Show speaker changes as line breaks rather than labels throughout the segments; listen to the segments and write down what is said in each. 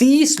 30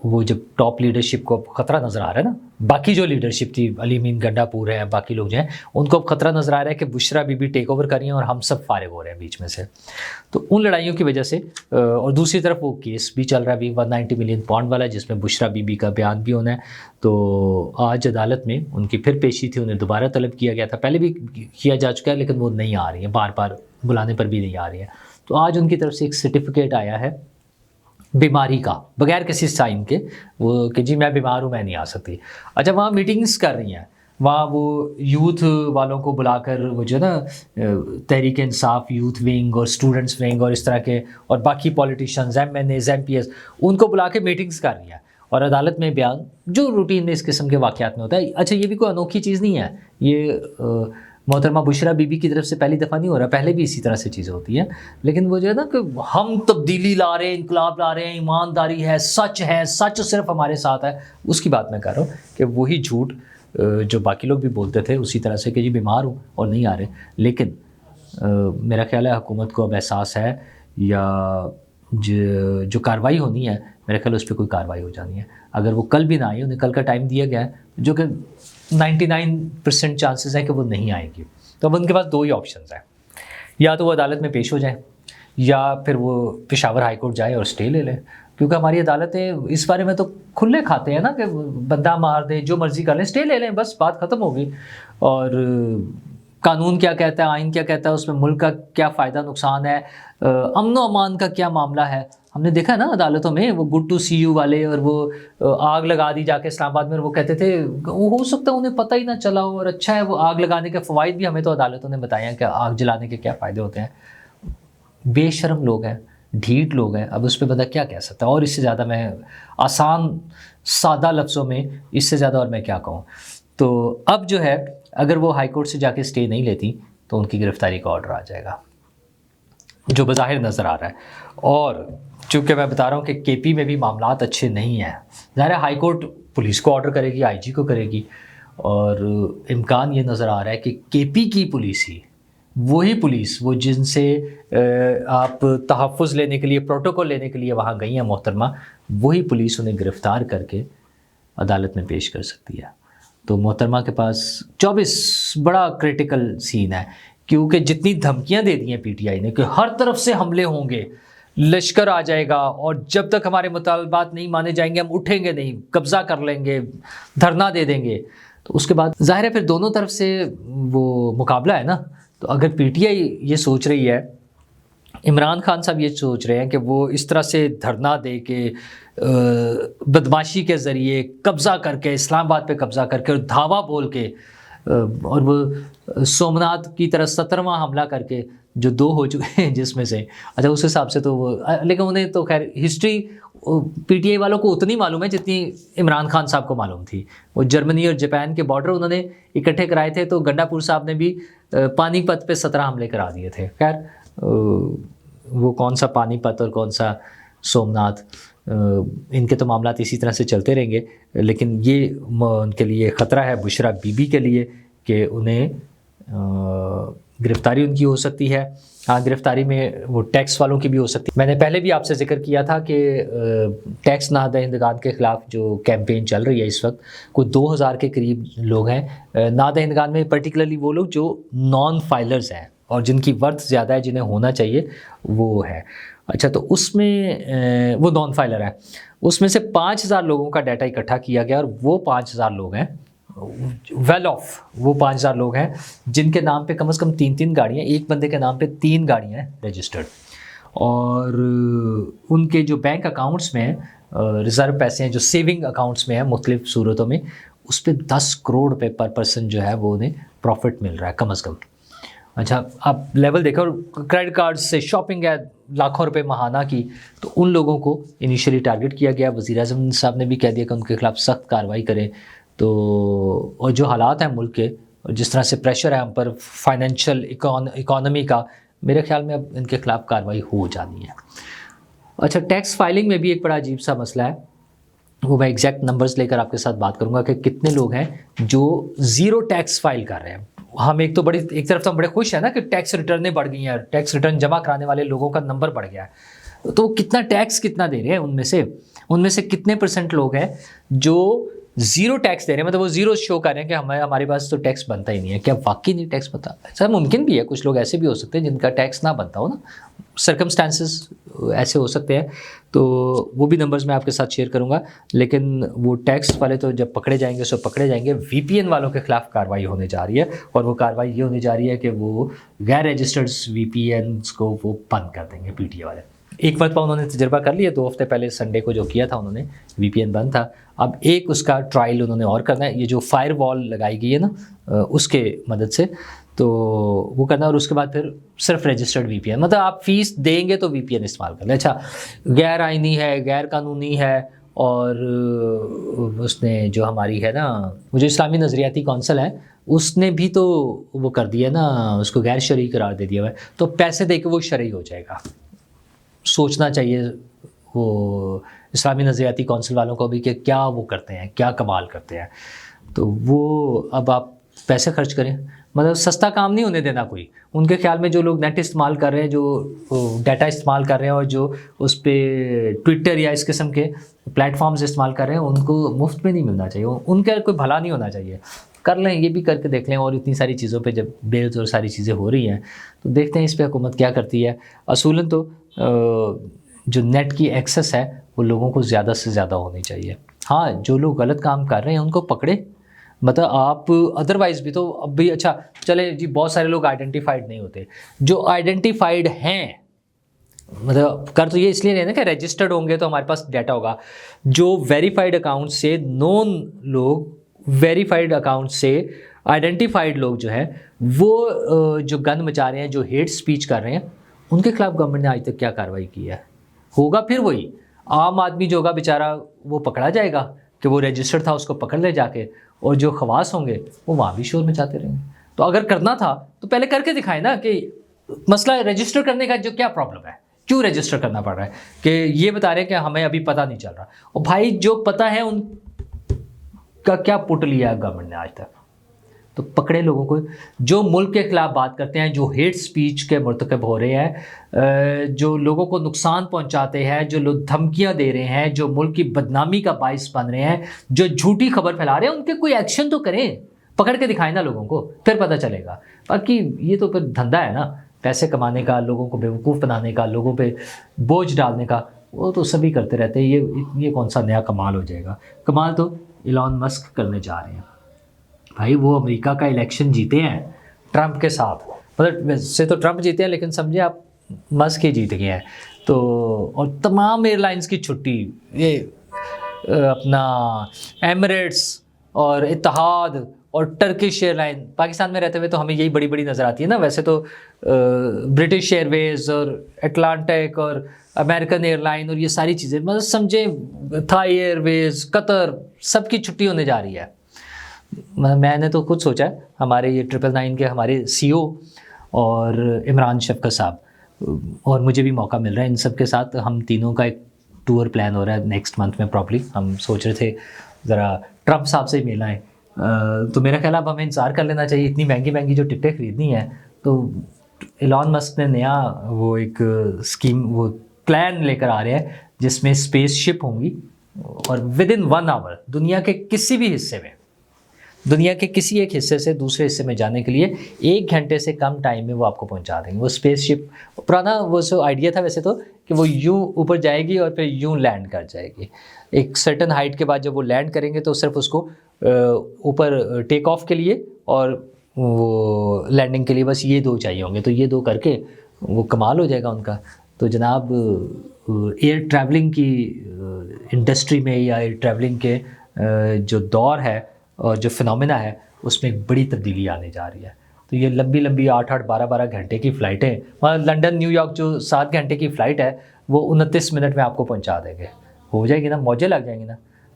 وہ جب top leadership کو اب خطرہ نظر آ رہا ہے نا، باقی جو لیڈرشپ تھی، علی امین گنڈاپور ہیں، باقی لوگ جو ہیں، ان کو اب خطرہ نظر آ رہا ہے کہ بشرا بی بی ٹیک اوور کر رہی ہیں اور ہم سب فارغ ہو رہے ہیں بیچ میں سے. تو ان لڑائیوں کی وجہ سے، اور دوسری طرف وہ کیس بھی چل رہا ہے ابھی 190 ملین پاؤنڈ والا، جس میں بشرا بی بی کا بیان بھی ہونا ہے. تو آج عدالت میں ان کی پھر پیشی تھی، انہیں دوبارہ طلب کیا گیا تھا، پہلے بھی کیا جا چکا ہے لیکن وہ نہیں آ رہی ہیں، بار بار بلانے پر بھی نہیں آ رہی ہیں. تو آج ان کی طرف سے ایک سرٹیفکیٹ آیا ہے بیماری کا، بغیر کسی سائن کے، وہ کہ جی میں بیمار ہوں، میں نہیں آ سکتی. اچھا، وہاں میٹنگز کر رہی ہیں، وہاں وہ یوتھ والوں کو بلا کر، وہ جو ہے نا تحریک انصاف یوتھ ونگ اور اسٹوڈنٹس ونگ اور اس طرح کے، اور باقی politicians, M N As, M P S, ان کو بلا کے میٹنگز کر رہی ہیں اور عدالت میں بیان، جو روٹین میں اس قسم کے واقعات میں ہوتا ہے. اچھا، یہ بھی کوئی انوکھی چیز نہیں ہے، یہ محترمہ بشرا بی بی کی طرف سے پہلی دفعہ نہیں ہو رہا، پہلے بھی اسی طرح سے چیزیں ہوتی ہیں. لیکن وہ جو ہے نا کہ ہم تبدیلی لا رہے ہیں، انقلاب لا رہے ہیں، ایمانداری ہے، سچ صرف ہمارے ساتھ ہے، اس کی بات میں کر رہا ہوں کہ وہی جھوٹ جو باقی لوگ بھی بولتے تھے اسی طرح سے کہ جی بیمار ہوں اور نہیں آ رہے. لیکن میرا خیال ہے حکومت کو اب احساس ہے، یا جو کارروائی ہونی ہے، میرا خیال اس پہ کوئی کارروائی ہو جانی ہے. اگر وہ کل بھی نہ آئی، انہیں کل کا ٹائم دیا گیا ہے، جو کہ 99% چانسز ہیں کہ وہ نہیں آئے گی. تو اب ان کے پاس دو ہی آپشنز ہیں، یا تو وہ عدالت میں پیش ہو جائیں، یا پھر وہ پشاور ہائی کورٹ جائے اور سٹے لے لیں. کیونکہ ہماری عدالتیں اس بارے میں تو کھلے کھاتے ہیں نا کہ بندہ مار دیں، جو مرضی کر لیں، سٹے لے لیں، بس بات ختم ہوگی. اور قانون کیا کہتا ہے، آئین کیا کہتا ہے، اس میں ملک کا کیا فائدہ نقصان ہے، امن و امان کا کیا معاملہ ہے. ہم نے دیکھا نا عدالتوں میں، وہ گڈ ٹو سی یو والے، اور وہ آگ لگا دی جا کے اسلام آباد میں، اور وہ کہتے تھے وہ ہو سکتا ہے انہیں پتہ ہی نہ چلا ہو، اور اچھا ہے وہ آگ لگانے کے فوائد بھی ہمیں تو عدالتوں نے بتائے ہیں کہ آگ جلانے کے کیا فائدے ہوتے ہیں. بے شرم لوگ ہیں، ڈھیٹ لوگ ہیں. اب اس پہ بندہ کیا کہہ سکتا ہے، اور اس سے زیادہ میں آسان سادہ لفظوں میں اس سے زیادہ اور میں کیا کہوں. تو اب جو ہے، اگر وہ ہائی کورٹ سے جا کے سٹے نہیں لیتی تو ان کی گرفتاری کا آرڈر آ جائے گا، جو بظاہر نظر آ رہا ہے. اور چونکہ میں بتا رہا ہوں کہ کے پی میں بھی معاملات اچھے نہیں ہیں، ظاہر ہے ہائی کورٹ پولیس کو آرڈر کرے گی، آئی جی کو کرے گی، اور امکان یہ نظر آ رہا ہے کہ کے پی کی پولیس ہی، وہی پولیس، وہ جن سے آپ تحفظ لینے کے لیے، پروٹوکول لینے کے لیے وہاں گئی ہیں محترمہ، وہی پولیس انہیں گرفتار کر کے عدالت میں پیش کر سکتی ہے. تو محترمہ کے پاس 24 بڑا کریٹیکل سین ہے، کیونکہ جتنی دھمکیاں دے دی ہیں پی ٹی آئی نے کہ ہر طرف سے حملے ہوں گے، لشکر آ جائے گا، اور جب تک ہمارے مطالبات نہیں مانے جائیں گے ہم اٹھیں گے نہیں، قبضہ کر لیں گے، دھرنا دے دیں گے. تو اس کے بعد ظاہر ہے پھر دونوں طرف سے وہ مقابلہ ہے نا. تو اگر پی ٹی آئی یہ سوچ رہی ہے، عمران خان صاحب یہ سوچ رہے ہیں کہ وہ اس طرح سے دھرنا دے کے، بدماشی کے ذریعے قبضہ کر کے، اسلام آباد پہ قبضہ کر کے، اور دھاوا بول کے، اور وہ سومناتھ کی طرح 17واں حملہ کر کے، جو 2 ہو چکے ہیں جس میں سے، اچھا اس حساب سے تو وہ، لیکن انہیں تو خیر ہسٹری پی ٹی آئی والوں کو اتنی معلوم ہے جتنی عمران خان صاحب کو معلوم تھی. وہ جرمنی اور جاپان کے بارڈر انہوں نے اکٹھے کرائے تھے، تو گنڈاپور صاحب نے بھی پانی پت پہ 17 حملے کرا دیے تھے. خیر وہ کون سا پانی پت اور کون سا سومناتھ، ان کے تو معاملات اسی طرح سے چلتے رہیں گے. لیکن یہ ان کے لیے خطرہ ہے، بشرا بی بی کے لیے، کہ انہیں گرفتاری ان کی ہو سکتی ہے. ہاں، گرفتاری میں وہ ٹیکس والوں کی بھی ہو سکتی ہے. میں نے پہلے بھی آپ سے ذکر کیا تھا کہ ٹیکس نہ دہندگان کے خلاف جو کیمپین چل رہی ہے اس وقت، کوئی 2000 کے قریب لوگ ہیں نہ دہندگان میں، پرٹیکولرلی وہ لوگ جو نان فائلرز ہیں اور جن کی ورتھ زیادہ ہے، جنہیں ہونا چاہیے وہ ہے. اچھا، تو اس میں وہ نان فائلر ہیں، اس میں سے 5000 لوگوں کا ڈیٹا اکٹھا کیا گیا، اور وہ 5000 لوگ ہیں ویل آف، وہ 5000 لوگ ہیں جن کے نام پہ کم از کم 3 گاڑیاں، ایک بندے کے نام پہ 3 گاڑیاں ہیں رجسٹرڈ، اور ان کے جو بینک اکاؤنٹس میں ریزرو پیسے ہیں، جو سیونگ اکاؤنٹس میں ہیں مختلف صورتوں میں، اس پہ 10 کروڑ روپے پر پرسن جو ہے وہ انہیں پروفٹ مل رہا ہے کم از کم. اچھا، آپ لیول دیکھو، کریڈٹ کارڈ سے شاپنگ ہے لاکھوں روپے ماہانہ کی. تو ان لوگوں کو انیشلی ٹارگٹ کیا گیا. وزیر اعظم صاحب نے بھی کہہ دیا کہ ان کے خلاف سخت کارروائی کریں. تو اور جو حالات ہیں ملک کے، جس طرح سے پریشر ہے ہم پر فائنینشیل اکانومی کا، میرے خیال میں اب ان کے خلاف کارروائی ہو جانی ہے. اچھا، ٹیکس فائلنگ میں بھی ایک بڑا عجیب سا مسئلہ ہے، وہ میں ایگزیکٹ نمبرز لے کر آپ کے ساتھ بات کروں گا کہ کتنے لوگ ہیں جو 0 ٹیکس فائل کر رہے ہیں. ہم ایک طرف تو ہم بڑے خوش ہیں نا کہ ٹیکس ریٹرنیں بڑھ گئی ہیں، ٹیکس ریٹرن جمع کرانے والے لوگوں کا نمبر بڑھ گیا ہے. تو وہ کتنا ٹیکس کتنا دے رہے ہیں، ان میں سے کتنے % لوگ ہیں جو زیرو ٹیکس دے رہے ہیں، مطلب وہ زیرو شو کر رہے ہیں کہ ہمارے پاس تو ٹیکس بنتا ہی نہیں ہے. کیا واقعی نہیں ٹیکس بنتا؟ سر ممکن بھی ہے، کچھ لوگ ایسے بھی ہو سکتے ہیں جن کا ٹیکس نہ بنتا ہو نا، سرکمسٹانسز ایسے ہو سکتے ہیں. تو وہ بھی نمبرز میں آپ کے ساتھ شیئر کروں گا. لیکن وہ ٹیکس والے تو جب پکڑے جائیں گے سو پکڑے جائیں گے. وی پی این والوں کے خلاف کارروائی ہونے جا رہی ہے، اور وہ کارروائی یہ ہونے جا رہی ہے کہ وہ غیر رجسٹرڈ وی پی اینس کو وہ بند کر دیں گے پی ٹی اے والے. ایک مرتبہ انہوں نے تجربہ کر لیا 2 ہفتے پہلے سنڈے کو جو کیا تھا انہوں نے، وی پی این بند تھا. اب ایک اس کا ٹرائل انہوں نے اور کرنا ہے، یہ جو فائر وال لگائی گئی ہے نا اس کے مدد سے، تو وہ کرنا ہے. اور اس کے بعد پھر صرف رجسٹرڈ وی پی این، مطلب آپ فیس دیں گے تو وی پی این استعمال کر لیں. اچھا غیر آئینی ہے، غیر قانونی ہے، اور اس نے جو ہماری ہے نا وہ جو اسلامی نظریاتی کونسل ہے اس نے بھی تو وہ کر دیا نا، اس کو غیر شرعی قرار دے دیا ہوا ہے، تو پیسے دے کے وہ شرعی ہو جائے گا. سوچنا چاہیے وہ اسلامی نظریاتی کونسل والوں کو بھی کہ کیا وہ کرتے ہیں، کیا کمال کرتے ہیں. تو وہ اب آپ پیسے خرچ کریں، مطلب سستا کام نہیں ہونے دینا کوئی. ان کے خیال میں جو لوگ نیٹ استعمال کر رہے ہیں، جو ڈیٹا استعمال کر رہے ہیں، اور جو اس پہ ٹویٹر یا اس قسم کے پلیٹ فارمز استعمال کر رہے ہیں، ان کو مفت میں نہیں ملنا چاہیے، ان کا کوئی بھلا نہیں ہونا چاہیے. کر لیں، یہ بھی کر کے دیکھ لیں. اور اتنی ساری چیزوں پہ جب بیلز اور ساری چیزیں ہو رہی ہیں تو دیکھتے ہیں اس پہ حکومت کیا کرتی ہے. اصولاً تو جو نیٹ کی ایکسس ہے وہ لوگوں کو زیادہ سے زیادہ ہونی چاہیے. ہاں جو لوگ غلط کام کر رہے ہیں ان کو پکڑے، مطلب آپ ادروائز بھی تو اب بھی اچھا چلے جی. بہت سارے لوگ آئیڈینٹیفائڈ نہیں ہوتے، جو آئیڈینٹیفائڈ ہیں مطلب کر تو یہ اس لیے نہیں نا کہ رجسٹرڈ ہوں گے تو ہمارے پاس ڈیٹا ہوگا. جو ویریفائڈ اکاؤنٹ سے نون لوگ، ویریفائڈ اکاؤنٹ سے آئیڈینٹیفائڈ لوگ جو ہیں وہ جو گند مچا رہے ہیں، جو ہیٹ سپیچ کر رہے ہیں، ان کے خلاف گورنمنٹ نے آج تک کیا کارروائی کی ہے؟ ہوگا پھر وہی عام آدمی جو ہوگا بیچارہ وہ پکڑا جائے گا کہ وہ رجسٹرڈ تھا، اس کو پکڑ لے جا کے، اور جو خواص ہوں گے وہ وہاں بھی شور مچاتے رہیں گے. تو اگر کرنا تھا تو پہلے کر کے دکھائیں نا کہ مسئلہ رجسٹر کرنے کا جو کیا پرابلم ہے، کیوں رجسٹر کرنا پڑ رہا ہے. کہ یہ بتا رہے ہیں کہ ہمیں ابھی پتہ نہیں چل رہا، اور بھائی جو پتہ ہے ان کا کیا پٹ لیا ہے گورنمنٹ نے آج تک. تو پکڑے لوگوں کو جو ملک کے خلاف بات کرتے ہیں، جو ہیٹ سپیچ کے مرتکب ہو رہے ہیں، جو لوگوں کو نقصان پہنچاتے ہیں، جو لوگ دھمکیاں دے رہے ہیں، جو ملک کی بدنامی کا باعث بن رہے ہیں، جو جھوٹی خبر پھیلا رہے ہیں، ان کے کوئی ایکشن تو کریں، پکڑ کے دکھائیں نا لوگوں کو، پھر پتہ چلے گا. باقی یہ تو پھر دھندا ہے نا، پیسے کمانے کا، لوگوں کو بیوقوف بنانے کا، لوگوں پہ بوجھ ڈالنے کا، وہ تو سبھی کرتے رہتے ہیں. یہ کون سا نیا کمال ہو جائے گا؟ کمال تو ایلان مسک کرنے جا رہے ہیں. بھائی وہ امریکہ کا الیکشن جیتے ہیں ٹرمپ کے ساتھ، مطلب ویسے تو ٹرمپ جیتے ہیں لیکن سمجھے آپ مسک ہی جیت گئے ہیں. تو اور تمام ایئر لائنس کی چھٹی، یہ اپنا ایمریٹس اور اتحاد اور ٹرکش ایئر لائن، پاکستان میں رہتے ہوئے تو ہمیں یہی بڑی بڑی نظر آتی ہے نا. ویسے تو برٹش ایئر ویز اور اٹلانٹک اور امریکن ایئر لائن اور یہ ساری چیزیں، مطلب سمجھیں تھائی ایئر ویز، قطر، سب کی چھٹی ہونے جا رہی ہے. میں نے تو خود سوچا ہے، ہمارے یہ 999 کے ہمارے سی او اور عمران شفقت صاحب، اور مجھے بھی موقع مل رہا ہے ان سب کے ساتھ، ہم تینوں کا ایک ٹور پلان ہو رہا ہے نیکسٹ منتھ میں پراپرلی. ہم سوچ رہے تھے ذرا ٹرمپ صاحب سے ملنا ہے. تو میرا خیال اب ہمیں انتظار کر لینا چاہیے. اتنی مہنگی مہنگی جو ٹکٹیں خریدنی ہیں، تو ایلان مسک نے نیا وہ ایک اسکیم، وہ پلان لے کر آ رہے ہیں جس میں اسپیس شپ ہوں گی، اور ود ان 1 آور دنیا کے کسی بھی حصے میں، دنیا کے کسی ایک حصے سے دوسرے حصے میں جانے کے لیے 1 گھنٹے سے کم ٹائم میں وہ آپ کو پہنچا دیں گے. وہ اسپیس شپ پرانا وہ جو آئیڈیا تھا ویسے تو، کہ وہ یوں اوپر جائے گی اور پھر یوں لینڈ کر جائے گی. ایک سرٹن ہائٹ کے بعد جب وہ لینڈ کریں گے تو صرف اس کو اوپر ٹیک آف کے لیے اور وہ لینڈنگ کے لیے بس یہ 2 چاہیے ہوں گے. تو یہ 2 کر کے وہ کمال ہو جائے گا ان کا. تو جناب ایئر ٹریولنگ کی انڈسٹری میں یا ایئر ٹریولنگ کے جو دور ہے اور جو فنومینا ہے اس میں ایک بڑی تبدیلی آنے جا رہی ہے. تو یہ لمبی لمبی 8-8 12-12 گھنٹے کی فلائٹیں، لنڈن نیو یارک جو 7 گھنٹے کی فلائٹ ہے وہ 29 منٹ میں آپ کو پہنچا دیں گے. ہو جائے گی نا، موجیں لگ جائیں گی نا.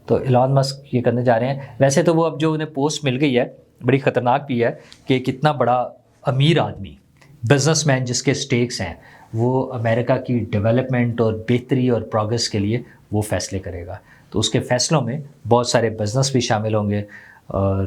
تو ایلان مسک یہ کرنے جا رہے ہیں. ویسے تو وہ اب جو انہیں پوسٹ مل گئی ہے بڑی خطرناک بھی ہے، کہ کتنا بڑا امیر آدمی، بزنس مین جس کے سٹیکس ہیں، وہ امریکہ کی ڈیولپمنٹ اور بہتری اور پروگریس کے لیے وہ فیصلے کرے گا. تو اس کے فیصلوں میں بہت سارے بزنس بھی شامل ہوں گے، اور